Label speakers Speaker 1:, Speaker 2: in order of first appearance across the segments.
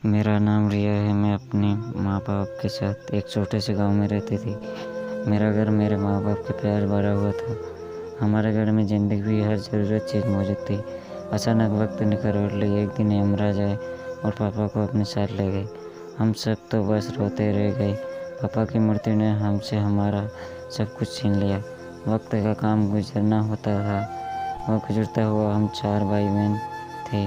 Speaker 1: मेरा नाम रिया है। मैं अपने माँ बाप के साथ एक छोटे से गांव में रहती थी। मेरा घर मेरे माँ बाप के प्यार भरा हुआ था। हमारे घर में ज़िंदगी की हर ज़रूरत चीज़ मौजूद थी। अचानक वक्त ने करवट ली। एक दिन यमराज आए और पापा को अपने साथ ले गए। हम सब तो बस रोते रह गए। पापा की मृत्यु ने हमसे हमारा सब कुछ छीन लिया। वक्त का काम गुजरना होता था। वह गुजरता हुआ हम 4 भाई बहन थे,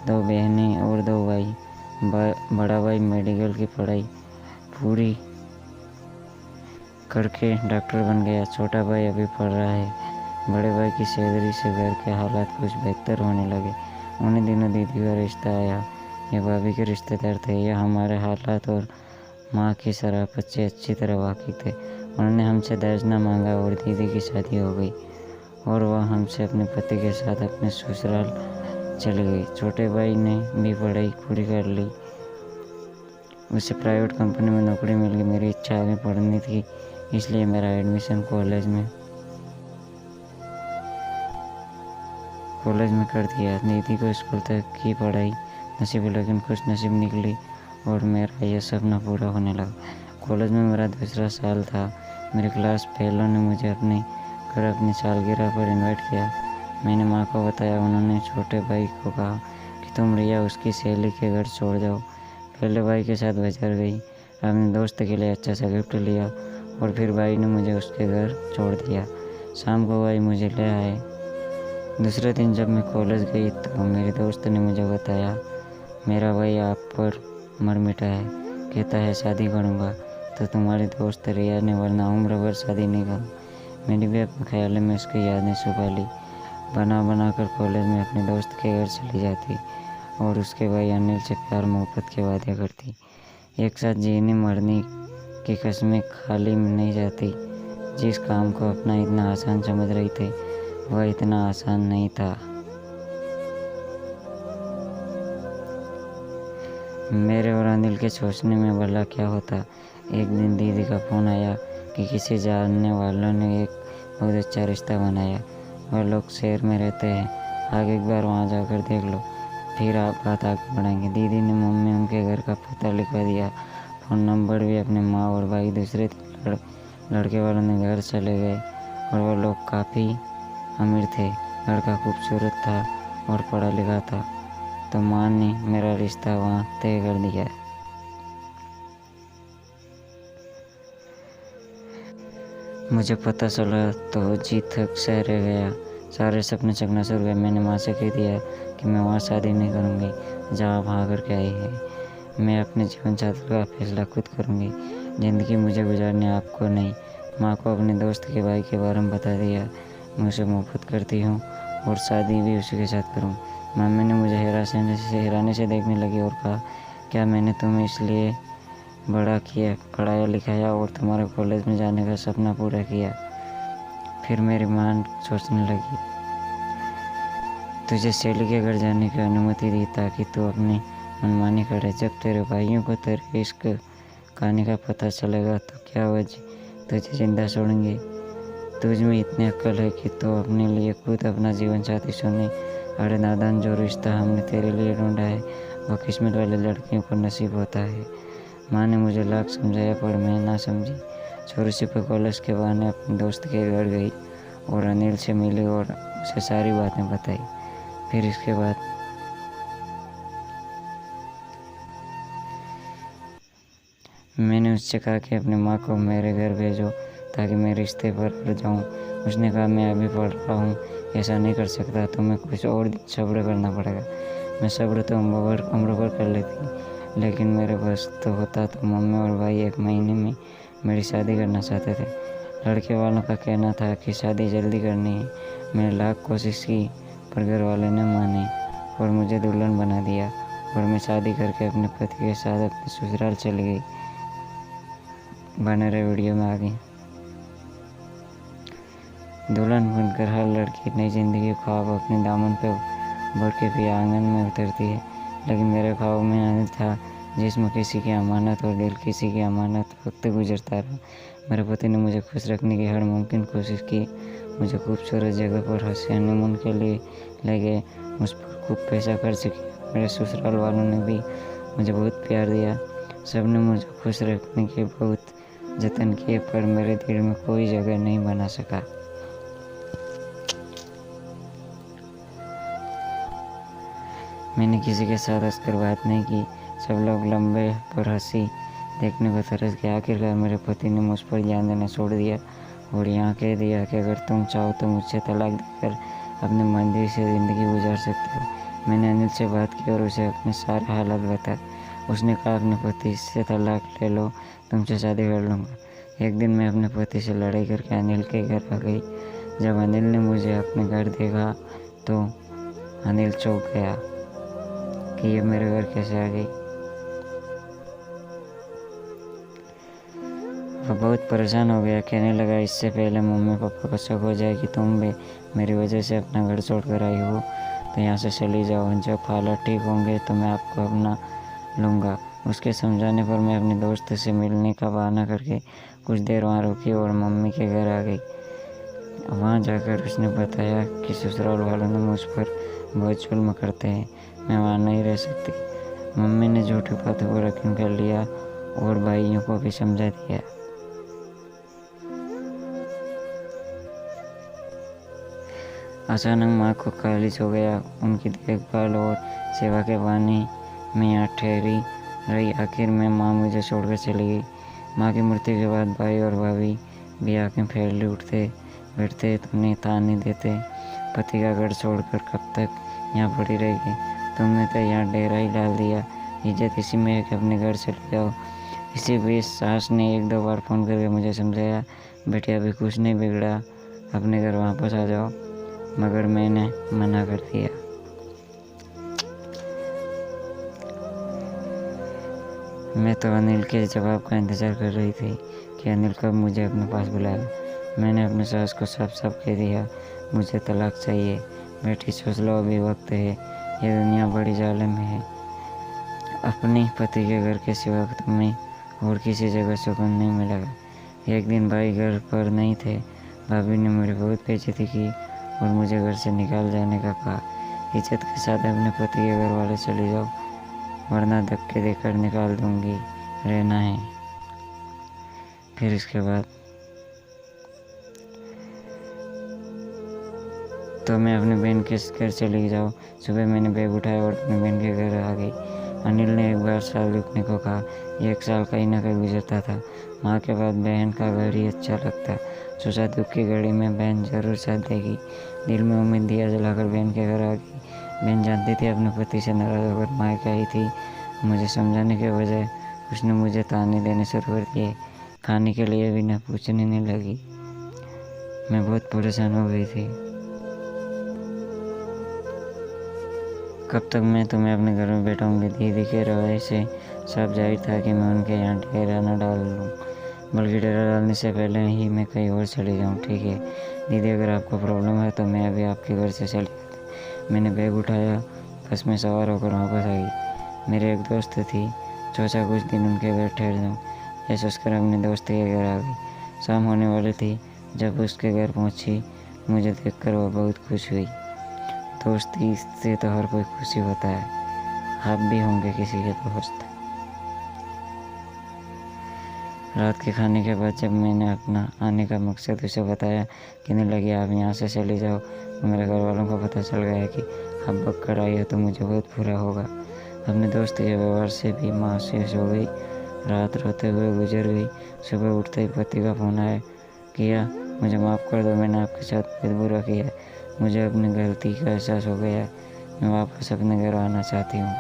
Speaker 1: 2 बहनें और 2 भाई। बड़ा भाई मेडिकल की पढ़ाई पूरी करके डॉक्टर बन गया। छोटा भाई अभी पढ़ रहा है। बड़े भाई की सैलरी से घर के हालात कुछ बेहतर होने लगे। उन्हीं दिनों दीदी का रिश्ता आया। ये भाभी के रिश्तेदार थे। यह हमारे हालात और माँ की शराफत से अच्छी तरह वाकिफ थे। उन्होंने हमसे दहेज मांगा और दीदी की शादी हो गई और वह हमसे अपने पति के साथ अपने ससुराल चली गई। छोटे भाई ने भी पढ़ाई पूरी कर ली। उसे प्राइवेट कंपनी में नौकरी मिल गई। मेरी इच्छा आगे पढ़नी थी, इसलिए मेरा एडमिशन कॉलेज में कर दिया। दीदी को स्कूल तक की पढ़ाई नसीब, लेकिन खुश नसीब निकली और मेरा यह सपना पूरा होने लगा। कॉलेज में मेरा दूसरा साल था। मेरे क्लास फेलों ने मुझे अपने घर अपनी सालगिरह पर इनवाइट किया। मैंने माँ को बताया। उन्होंने छोटे भाई को कहा कि तुम रिया उसकी सहेली के घर छोड़ जाओ। पहले भाई के साथ बाजार गई, अपने दोस्त के लिए अच्छा सा गिफ्ट लिया और फिर भाई ने मुझे उसके घर छोड़ दिया। शाम को भाई मुझे ले आए। दूसरे दिन जब मैं कॉलेज गई तो मेरे दोस्त ने मुझे बताया, मेरा भाई आप पर मर मिटा है। कहता है शादी करूँगा तो तुम्हारी दोस्त रिया ने, वरना उम्र भर शादी नहीं करूँ। मैंने भी अपने ख्याल में उसकी यादें छुपा ली। बना कर कॉलेज में अपने दोस्त के घर चली जाती और उसके भाई अनिल से प्यार मोहब्बत के वादे करती। एक साथ जीने मरने की कस्में खाली नहीं जाती। जिस काम को अपना इतना आसान समझ रही थी, वह इतना आसान नहीं था। मेरे और अनिल के सोचने में भला क्या होता। एक दिन दीदी का फ़ोन आया कि किसी जानने वालों ने एक बहुत अच्छा रिश्ता बनाया। वह लोग शहर में रहते हैं, आगे एक बार वहाँ जाकर देख लो, फिर आप बात आगे बढ़ाएंगे। दीदी ने मम्मी उनके घर का पता लिखवा दिया, फ़ोन नंबर भी। अपने माँ और भाई दूसरे लड़के वालों ने घर चले गए और वो लोग काफ़ी अमीर थे। लड़का खूबसूरत था और पढ़ा लिखा था, तो माँ ने मेरा रिश्ता वहाँ तय कर दिया। मुझे पता चला तो जी थक सा रह गया। सारे सपने चकनाचूर हो गए। मैंने माँ से कह दिया कि मैं वहाँ शादी नहीं करूँगी जहाँ आप हाँ करके आई है। मैं अपने जीवन साथी का फैसला खुद करूँगी। ज़िंदगी मुझे गुजारनी, आपको नहीं। माँ को अपने दोस्त के भाई के बारे में बता दिया। मैं उसे मोहब्बत करती हूँ और शादी भी उसी के साथ करूँ। मम्मी ने मुझे हैरानी से देखने लगी और कहा, क्या मैंने तुम्हें इसलिए बड़ा किया, पढ़ाया लिखाया और तुम्हारे कॉलेज में जाने का सपना पूरा किया? फिर मेरी माँ सोचने लगी, तुझे सहेली के घर जाने की अनुमति दी ताकि तू अपनी मनमानी करे। जब तेरे भाइयों को तेरे इश्क कहानी का पता चलेगा तो क्या वजह तुझे जिंदा छोड़ेंगे? तुझ में इतनी अक्ल है कि तू अपने लिए खुद अपना जीवन साथी चुने। अरे नादान, जो रिश्ता हमने तेरे लिए ढूंढा है वह किस्मत वाले लड़कियों को नसीब होता है। माँ ने मुझे लाख समझाया पर मैं ना समझी। छोटी सी पर कॉलेज के बहाने अपने दोस्त के घर गई और अनिल से मिली और उसे सारी बातें बताई। फिर इसके बाद मैंने उससे कहा कि अपनी माँ को मेरे घर भेजो ताकि मैं रिश्ते पर अड़ जाऊँ। उसने कहा, मैं अभी पढ़ रहा हूँ, ऐसा नहीं कर सकता, तुम्हें कुछ और दिन सब्र करना पड़ेगा। मैं सब्र तो उम्र भर कर लेती, लेकिन मेरे बस तो होता तो मम्मी और भाई 1 महीने में मेरी शादी करना चाहते थे। लड़के वालों का कहना था कि शादी जल्दी करनी है। मैंने लाख कोशिश की पर घर वाले ने माने और मुझे दुल्हन बना दिया और मैं शादी करके अपने पति के साथ अपने ससुराल चली गई। बने रहे वीडियो में आगे। दुल्हन बनकर हर लड़की नई जिंदगी ख्वाब अपने दामन पर भर के भी आंगन में उतरती है, लेकिन मेरे ख्वाब में अनिल था, जिसमें किसी की अमानत और दिल किसी की अमानत। वक्त गुजरता रहा। मेरे पति ने मुझे खुश रखने की हर मुमकिन कोशिश की। मुझे खूबसूरत जगह पर हनीमून के लिए ले गए। मुझ पर खूब पैसा खर्च किया। मेरे ससुराल वालों ने भी मुझे बहुत प्यार दिया। सबने मुझे खुश रखने के बहुत जतन किए, पर मेरे दिल में कोई जगह नहीं बना सका। मैंने किसी के साथ हंसकर बात नहीं की। सब लोग लंबे पर हंसी देखने को तरस गए। आखिरकार मेरे पति ने मुझ पर ध्यान देना छोड़ दिया और यहाँ कह दिया कि अगर तुम चाहो तो मुझसे तलाक देकर अपने मंदिर से ज़िंदगी गुजार सकते हो। मैंने अनिल से बात की और उसे अपने सारे हालात बताए। उसने कहा अपने पति से तलाक ले लो, तुमसे शादी कर लूँगा। एक दिन मैं अपने पति से लड़ाई करके अनिल के घर आ गई। जब अनिल ने मुझे अपने घर देखा तो अनिल चौंक गया कि ये मेरे घर कैसे आ गई। वह बहुत परेशान हो गया। कहने लगा, इससे पहले मम्मी पापा को शक हो जाए कि तुम भी मेरी वजह से अपना घर छोड़कर आई हो तो यहाँ से चली जाओ। जब हालात ठीक होंगे तो मैं आपको अपना लूँगा। उसके समझाने पर मैं अपने दोस्त से मिलने का बहाना करके कुछ देर वहाँ रुकी और मम्मी के घर आ गई। वहाँ जाकर उसने बताया कि ससुराल वालों ने मुझ पर बहुत जुल्म करते हैं, मैं वहाँ नहीं रह सकती। मम्मी ने झूठी बातों को यकीन कर लिया और भाइयों को भी समझा दिया। अचानक माँ को खारिज हो गया। उनकी देखभाल और सेवा के बहाने मैं यहाँ ठहरी रही। आखिर में माँ मुझे छोड़कर चली गई। माँ की मृत्यु के बाद भाई और भाभी भी आंखें फैले उठते बैठते, उन्हें ताने देते, पति का घर छोड़कर कब तक यहाँ पड़ी रहेगी, तुमने तो यहाँ डेरा ही डाल दिया, इज्जत इसी में है कि अपने घर चले जाओ। इसी बीच सास ने एक दो बार फ़ोन करके मुझे समझाया, बेटी अभी कुछ नहीं बिगड़ा, अपने घर वापस आ जाओ, मगर मैंने मना कर दिया। मैं तो अनिल के जवाब का इंतज़ार कर रही थी कि अनिल कब मुझे अपने पास बुलाया। मैंने अपने सास को साफ साफ कह दिया, मुझे तलाक चाहिए। बेटी सोच लो, अभी वक्त है, ये दुनिया बड़ी जालिम है। अपने पति के घर के सिवा तुम्हें और किसी जगह सुकून नहीं मिलेगा। एक दिन भाई घर पर नहीं थे। भाभी ने मेरी बहुत बेइज्जती की और मुझे घर से निकाल जाने का कहा। इज्जत के साथ अपने पति के घर वाले चले जाओ, वरना धक्के देकर निकाल दूंगी, रहना है। फिर इसके बाद तो मैं अपने बहन के घर चली जाओ। सुबह मैंने बैग उठाया और अपनी बहन के घर आ गई। अनिल ने एक बार साल रुकने को कहा। एक साल कहीं ना कहीं गुजरता था। माँ के बाद बहन का घर ही अच्छा लगता। सोचा दुख की घड़ी में बहन जरूर साथ देगी। दिल में उम्मीद दिया जलाकर बहन के घर आ गई। बहन जानती थी अपने पति से नाराज होकर मायके आई थी। मुझे समझाने के बजाय उसने मुझे ताने देने शुरू कर दिए। खाने के लिए भी न पूछने नहीं लगी। मैं बहुत परेशान हो गई थी। कब तक मैं तुम्हें अपने घर में बैठाऊंगी। दीदी के रवैये से सब जाहिर था कि मैं उनके यहाँ डेरा न डाल लूँ, बल्कि डेरा डालने से पहले ही मैं कहीं और चली जाऊँ। ठीक है दीदी, अगर आपको प्रॉब्लम है तो मैं अभी आपके घर से चली जाती। मैंने बैग उठाया, बस में सवार होकर वापस आ गई। मेरी एक दोस्त थी, सोचा कुछ दिन उनके घर ठहर जाऊँ। यह सोचकर अपने दोस्त के घर आ गई। शाम होने वाली थी। जब उसके घर पहुँची, मुझे देखकर वह बहुत खुश हुई। दोस्ती से तो हर कोई खुशी होता है, आप भी होंगे किसी के दोस्त। रात के खाने के बाद जब मैंने अपना आने का मकसद उसे बताया, कहने लगी आप यहाँ से चले जाओ, मेरे घर वालों को पता चल गया कि आप बककर आई हो तो मुझे बहुत बुरा होगा। अपने दोस्त के व्यवहार से भी मायूस हो गई। रात रोते हुए गुजर गई। सुबह उठते ही पति का फोन आया, किया मुझे माफ़ कर दो, मैंने आपके साथ बहुत बुरा किया है, मुझे अपनी गलती का एहसास हो गया है, मैं वापस अपने घर आना चाहती हूँ।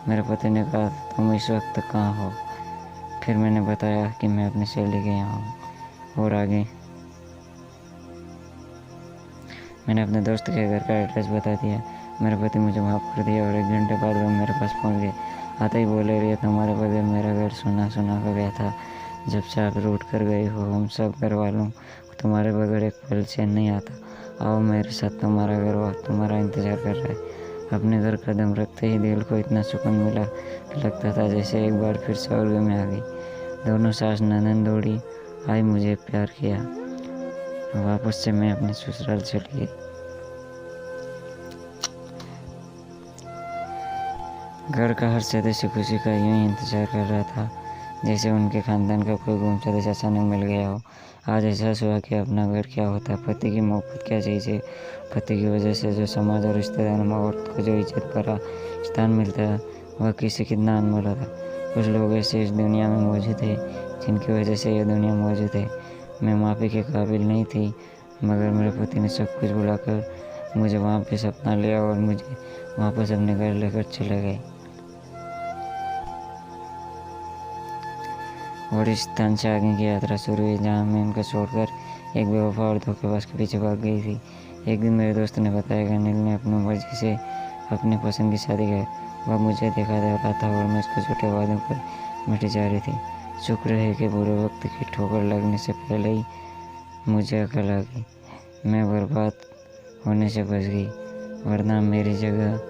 Speaker 1: मेरे पति ने कहा तुम इस वक्त कहाँ हो। फिर मैंने बताया कि मैं अपनी सहेली के यहाँ हूँ और आगे मैंने अपने दोस्त के घर का एड्रेस बता दिया। मेरे पति मुझे माफ़ कर दिया और 1 घंटे बाद वो मेरे पास पहुँच गए। आते ही बोले, रही तुम्हारे बगैर मेरा घर सुना सुना हो गया था। जब से आप रूठ कर गए हो, हम सब घर वालों तुम्हारे बगैर एक पल चैन नहीं आता। आओ मेरे साथ, तुम्हारा घर तुम्हारा इंतज़ार कर रहा है। अपने घर कदम रखते ही दिल को इतना सुकून मिला कि लगता था जैसे एक बार फिर स्वर्ग में आ गई। दोनों सास ननद दौड़ी आई, मुझे प्यार किया। वापस से मैं अपने ससुराल चली गई। घर का हर सदस्य खुशी का यूं ही इंतजार कर रहा था जैसे उनके खानदान का कोई गुमशुदा सदस्य अचानक मिल गया हो। आज एहसास हुआ कि अपना घर क्या होता है, पति की मोहब्बत क्या चीज़ है, पति की वजह से जो समाज और रिश्तेदारों में औरत को जो इज्जत भरा स्थान मिलता है वह किसी कितना अनमोल था। कुछ लोग ऐसे इस दुनिया में मौजूद है जिनकी वजह से यह दुनिया मौजूद है। मैं माफ़ी के काबिल नहीं थी, मगर मेरे पति ने सब कुछ भुलाकर मुझे वहाँ पे सपना लिया और मुझे वापस अपने घर लेकर चले गए। और इस स्थान से आगे की यात्रा शुरू हुई जहाँ मैं उनको छोड़कर एक बेवफा और धोखेबाज के पीछे भाग गई थी। एक दिन मेरे दोस्त ने बताया कि अनिल ने अपनी मर्जी से अपने पसंद की शादी की। वह मुझे देखा दे रहा था और मैं उसको झूठे वादों पर मिटी जा रही थी। शुक्र है कि बुरे वक्त की ठोकर लगने से पहले ही मुझे अकल आ गई। मैं बर्बाद होने से बच गई, वरना मेरी जगह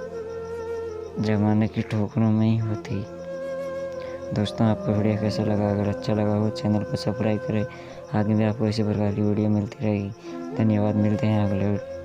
Speaker 1: जमाने की ठोकरों में ही होती। दोस्तों, आपको वीडियो कैसा लगा? अगर अच्छा लगा हो चैनल को सब्सक्राइब करें। आगे भी आपको इसी प्रकार की वीडियो मिलती रहेगी। धन्यवाद। मिलते हैं अगले